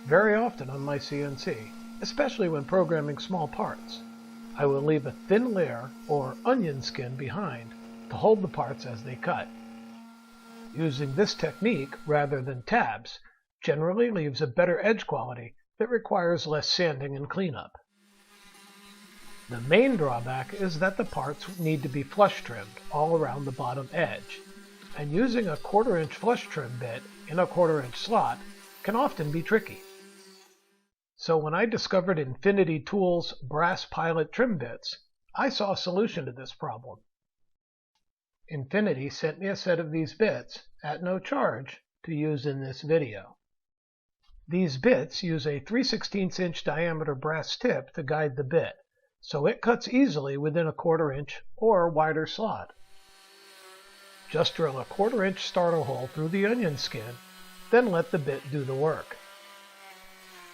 very often on my CNC, especially when programming small parts. I will leave a thin layer or onion skin behind to hold the parts as they cut. Using this technique rather than tabs generally leaves a better edge quality that requires less sanding and cleanup. The main drawback is that the parts need to be flush trimmed all around the bottom edge, and using a 1/4 inch flush trim bit in a 1/4 inch slot can often be tricky. So when I discovered Infinity Tools brass pilot trim bits, I saw a solution to this problem. Infinity sent me a set of these bits at no charge to use in this video. These bits use a 3/16 inch diameter brass tip to guide the bit, so it cuts easily within a 1/4 inch or wider slot. Just drill a 1/4 inch starter hole through the onion skin, then let the bit do the work.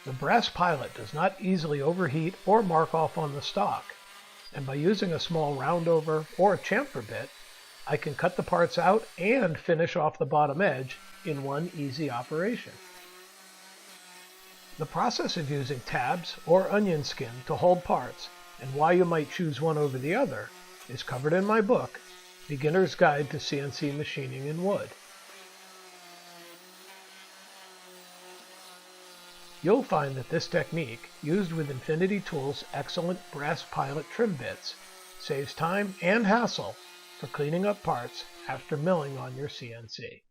The brass pilot does not easily overheat or mark off on the stock, and by using a small roundover or a chamfer bit, I can cut the parts out and finish off the bottom edge in one easy operation. The process of using tabs or onion skin to hold parts and why you might choose one over the other is covered in my book, Beginner's Guide to CNC Machining in Wood. You'll find that this technique, used with Infinity Tools' excellent brass pilot trim bits, saves time and hassle for cleaning up parts after milling on your CNC.